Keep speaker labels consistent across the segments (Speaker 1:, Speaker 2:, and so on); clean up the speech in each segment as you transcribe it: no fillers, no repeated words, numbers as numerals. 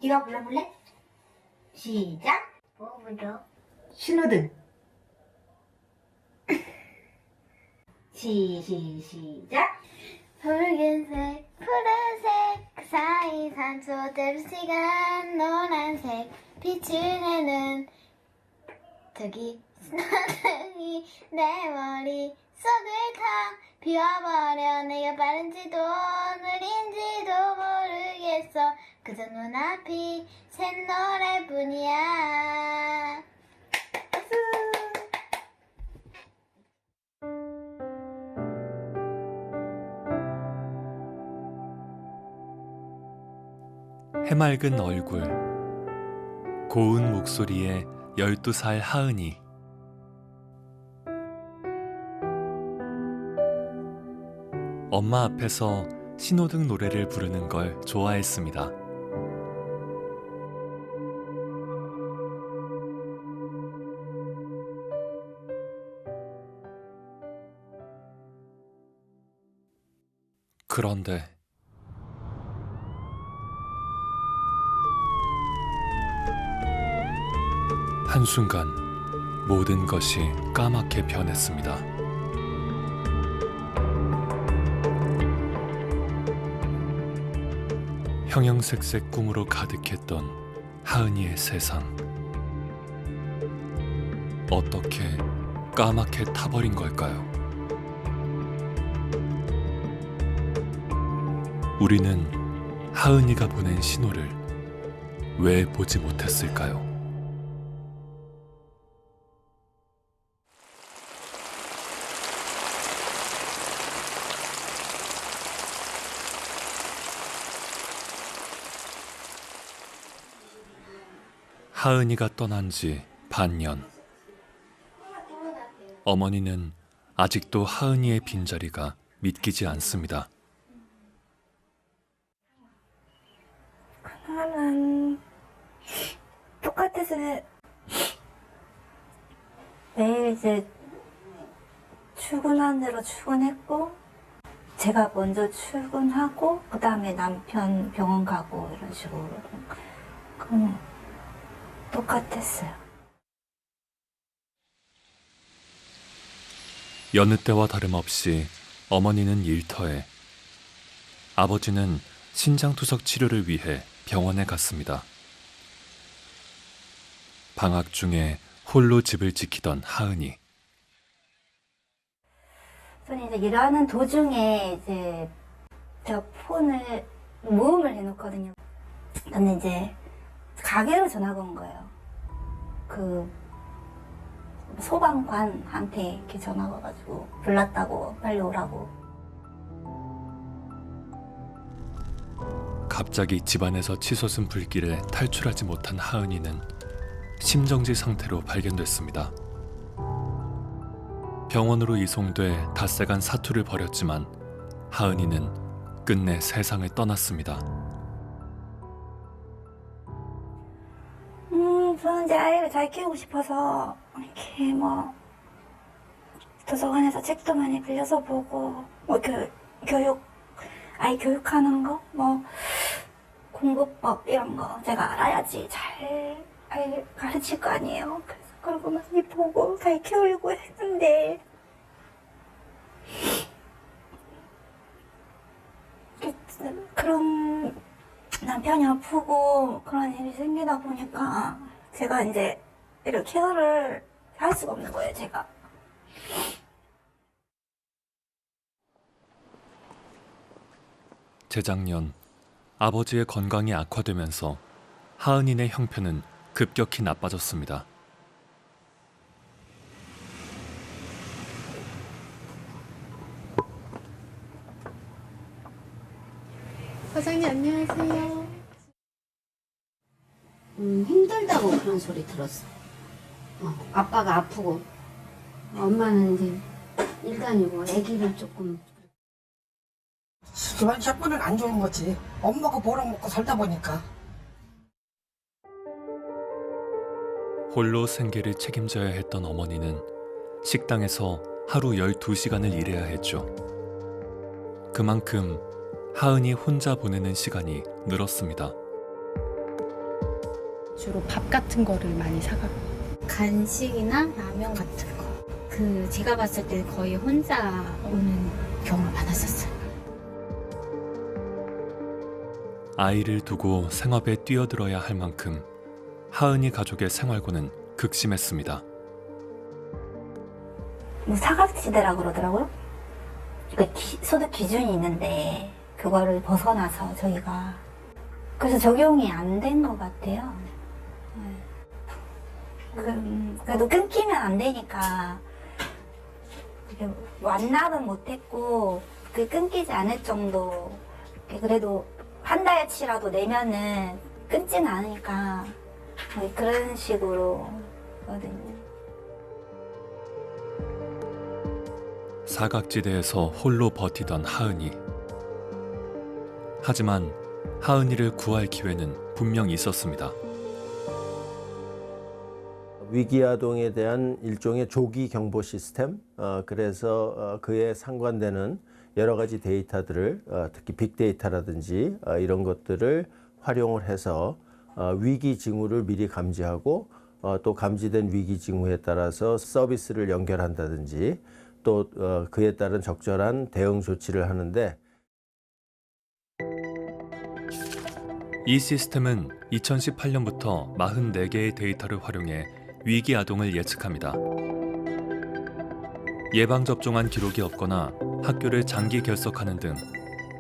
Speaker 1: 네가 불러볼래? 시작.
Speaker 2: 뭐 불러?
Speaker 1: 신호등. 시작.
Speaker 2: 붉은색, 푸른색, 그 사이 산소대로 시간 노란색 빛을 내는 저기 신호등이 내 머리 속을 다 비워버려. 내가 빠른지도 느린지도 모르겠어. 그저 눈앞이 샛노래뿐이야.
Speaker 1: 박수.
Speaker 3: 해맑은 얼굴, 고운 목소리에 12살 하은이. 엄마 앞에서 신호등 노래를 부르는 걸 좋아했습니다. 그런데 한순간 모든 것이 까맣게 변했습니다. 형형색색 꿈으로 가득했던 하은이의 세상. 어떻게 까맣게 타버린 걸까요? 우리는 하은이가 보낸 신호를 왜 보지 못했을까요? 하은이가 떠난 지 반년. 어머니는 아직도 하은이의 빈자리가 믿기지 않습니다.
Speaker 4: 하나는 똑같아서 매일 이제 출근하는 대로 출근했고, 제가 먼저 출근하고 그 다음에 남편 병원 가고 이런 식으로. 그럼 똑같았어요.
Speaker 3: 여느 때와 다름없이 어머니는 일터에, 아버지는 신장투석 치료를 위해 병원에 갔습니다. 방학 중에 홀로 집을 지키던 하은이.
Speaker 4: 저는 이제 일하는 도중에 이제 제가 폰을 모음을 해놓거든요. 근데 이제 가게로 전화가 온 거예요. 그 소방관한테 이렇게 전화가 와가지고 불났다고 빨리 오라고.
Speaker 3: 갑자기 집안에서 치솟은 불길에 탈출하지 못한 하은이는 심정지 상태로 발견됐습니다. 병원으로 이송돼 닷새간 사투를 벌였지만 하은이는 끝내 세상을 떠났습니다.
Speaker 4: 저는 이제 아이를 잘 키우고 싶어서 이렇게 뭐 도서관에서 책도 많이 빌려서 보고, 뭐 아이 교육하는 거, 뭐 공부법 이런 거 제가 알아야지 잘 아이 가르칠 거 아니에요. 그래서 그런 거 많이 보고 잘 키우려고 했는데 그런 남편이 아프고 그런 일이 생기다 보니까 제가 이제 이런 케어를 할 수가 없는 거예요, 제가.
Speaker 3: 재작년 아버지의 건강이 악화되면서 하은이네 형편은 급격히 나빠졌습니다.
Speaker 5: 사장님 안녕하세요.
Speaker 6: 힘들다고 그런 소리 들었어. 아빠가 아프고 엄마는 이제 일 다니고 아기를 조금.
Speaker 7: 집안 샷분은 안 좋은 거지. 엄마가 벌어먹고 살다 보니까.
Speaker 3: 홀로 생계를 책임져야 했던 어머니는 식당에서 하루 12시간을 일해야 했죠. 그만큼 하은이 혼자 보내는 시간이 늘었습니다.
Speaker 5: 주로 밥 같은 거를 많이 사가고.
Speaker 8: 간식이나 라면 같은 거. 제가 봤을 때 거의 혼자 오는 경우가 많았었어요.
Speaker 3: 아이를 두고 생업에 뛰어들어야 할 만큼 하은이 가족의 생활고는 극심했습니다.
Speaker 4: 뭐 사각지대라고 그러더라고요. 그러니까 소득 기준이 있는데 그거를 벗어나서 저희가 그래서 적용이 안 된 것 같아요. 그래도 끊기면 안 되니까 완납은 못했고 끊기지 않을 정도. 그래도 한 달치라도 내면은 끊진 않으니까 그런 식으로 거든요.
Speaker 3: 사각지대에서 홀로 버티던 하은이. 하지만 하은이를 구할 기회는 분명 있었습니다.
Speaker 9: 위기아동에 대한 일종의 조기 경보 시스템, 그래서 그에 상관되는 여러 가지 데이터들을 특히 빅데이터라든지 이런 것들을 활용을 해서 위기 징후를 미리 감지하고 또 감지된 위기 징후에 따라서 서비스를 연결한다든지 또 그에 따른 적절한 대응 조치를 하는데,
Speaker 3: 이 시스템은 2018년부터 44개의 데이터를 활용해 위기 아동을 예측합니다. 예방접종한 기록이 없거나 학교를 장기 결석하는 등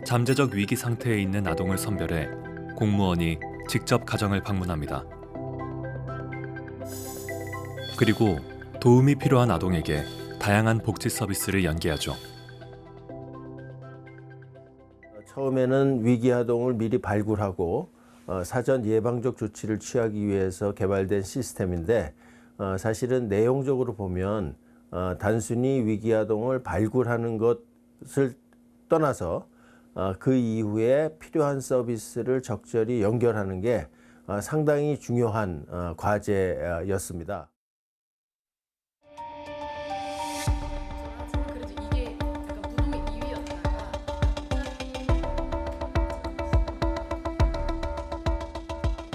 Speaker 3: 잠재적 위기 상태에 있는 아동을 선별해 공무원이 직접 가정을 방문합니다. 그리고 도움이 필요한 아동에게 다양한 복지 서비스를 연계하죠.
Speaker 9: 처음에는 위기아동을 미리 발굴하고 사전 예방적 조치를 취하기 위해서 개발된 시스템인데, 사실은 내용적으로 보면 단순히 위기아동을 발굴하는 것을 떠나서 그 이후에 필요한 서비스를 적절히 연결하는 게 상당히 중요한 과제였습니다.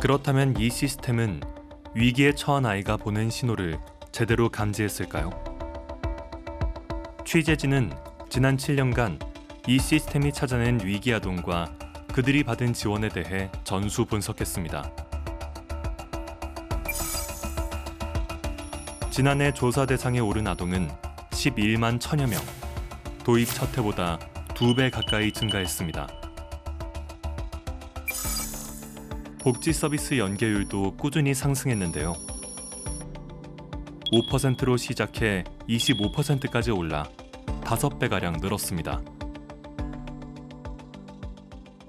Speaker 3: 그렇다면 이 시스템은 위기에 처한 아이가 보낸 신호를 제대로 감지했을까요? 취재진은 지난 7년간 이 시스템이 찾아낸 위기 아동과 그들이 받은 지원에 대해 전수 분석했습니다. 지난해 조사 대상에 오른 아동은 11만 1000여 명, 도입 첫 해보다 2배 가까이 증가했습니다. 복지 서비스 연계율도 꾸준히 상승했는데요. 5%로 시작해 25%까지 올라 5배가량 늘었습니다.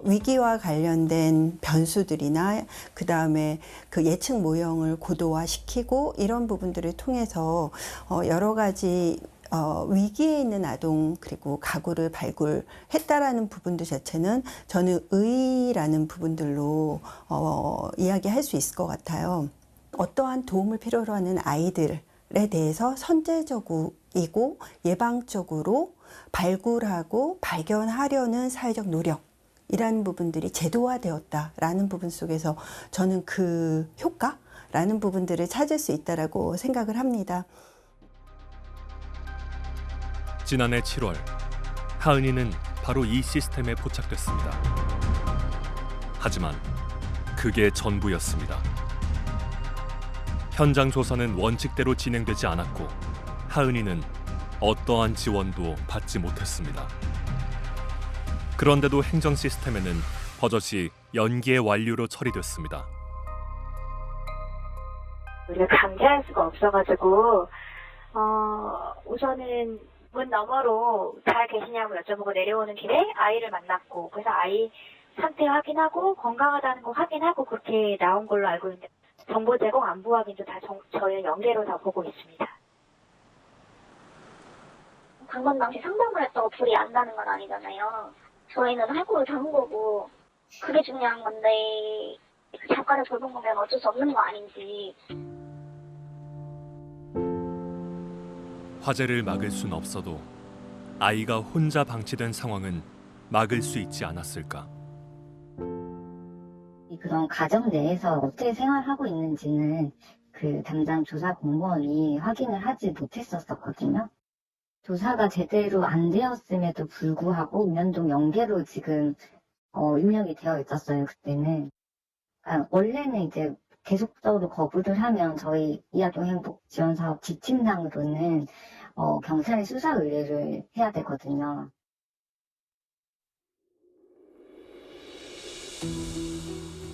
Speaker 10: 위기와 관련된 변수들이나 그다음에 그 예측 모형을 고도화시키고 이런 부분들을 통해서 여러 가지 위기에 있는 아동 그리고 가구를 발굴했다라는 부분들 자체는 저는 의의라는 부분들로 이야기할 수 있을 것 같아요. 어떠한 도움을 필요로 하는 아이들에 대해서 선제적이고 예방적으로 발굴하고 발견하려는 사회적 노력이라는 부분들이 제도화되었다라는 부분 속에서 저는 그 효과라는 부분들을 찾을 수 있다라고 생각을 합니다.
Speaker 3: 지난해 7월, 하은이는 바로 이 시스템에 포착됐습니다. 하지만 그게 전부였습니다. 현장 조사는 원칙대로 진행되지 않았고 하은이는 어떠한 지원도 받지 못했습니다. 그런데도 행정 시스템에는 버젓이 연기의 완료로 처리됐습니다.
Speaker 11: 우리가 강제할 수가 없어가지고 우선은 문 너머로 잘 계시냐고 여쭤보고 내려오는 길에 아이를 만났고, 그래서 아이 상태 확인하고 건강하다는 거 확인하고 그렇게 나온 걸로 알고 있는데, 정보 제공 안부 확인도 다 저희 연계로 다 보고 있습니다.
Speaker 2: 방문 당시 상담을 했다고 불이 안 나는 건 아니잖아요. 저희는 할 거를 다 한 거고 그게 중요한 건데 작가를 돌본 거면 어쩔 수 없는 거 아닌지.
Speaker 3: 화재를 막을 순 없어도 아이가 혼자 방치된 상황은 막을 수 있지 않았을까?
Speaker 12: 그런 가정 내에서 어떻게 생활하고 있는지는 그 담당 조사 공무원이 확인을 하지 못했었거든요. 조사가 제대로 안 되었음에도 불구하고 은연동 연계로 지금 입력이 되어 있었어요, 그때는. 그러니까 원래는 이제 계속적으로 거부를 하면 저희 이아동행복지원사업 지침상으로는 경찰에 수사 의뢰를 해야 되거든요.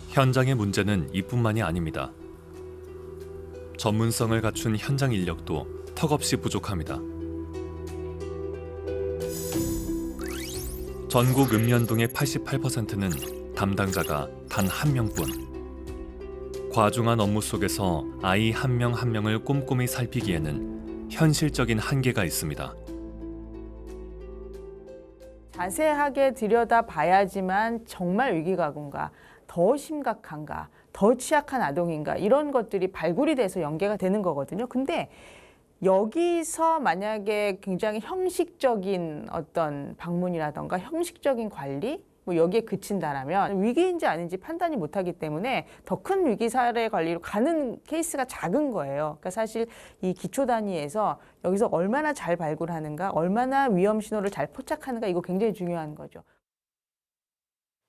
Speaker 3: 현장의 문제는 이뿐만이 아닙니다. 전문성을 갖춘 현장 인력도 턱없이 부족합니다. 전국 읍면동의 88%는 담당자가 단 한 명뿐. 과중한 업무 속에서 아이 한 명 한 명을 꼼꼼히 살피기에는 현실적인 한계가 있습니다.
Speaker 13: 자세하게 들여다봐야지만 정말 위기가군가, 더 심각한가, 더 취약한 아동인가 이런 것들이 발굴이 돼서 연계가 되는 거거든요. 근데 여기서 만약에 굉장히 형식적인 어떤 방문이라던가 형식적인 관리 뭐 여기에 그친다라면 위기인지 아닌지 판단이 못하기 때문에 더 큰 위기 사례 관리로 가는 케이스가 작은 거예요. 그러니까 사실 이 기초 단위에서 여기서 얼마나 잘 발굴하는가, 얼마나 위험 신호를 잘 포착하는가 이거 굉장히 중요한 거죠.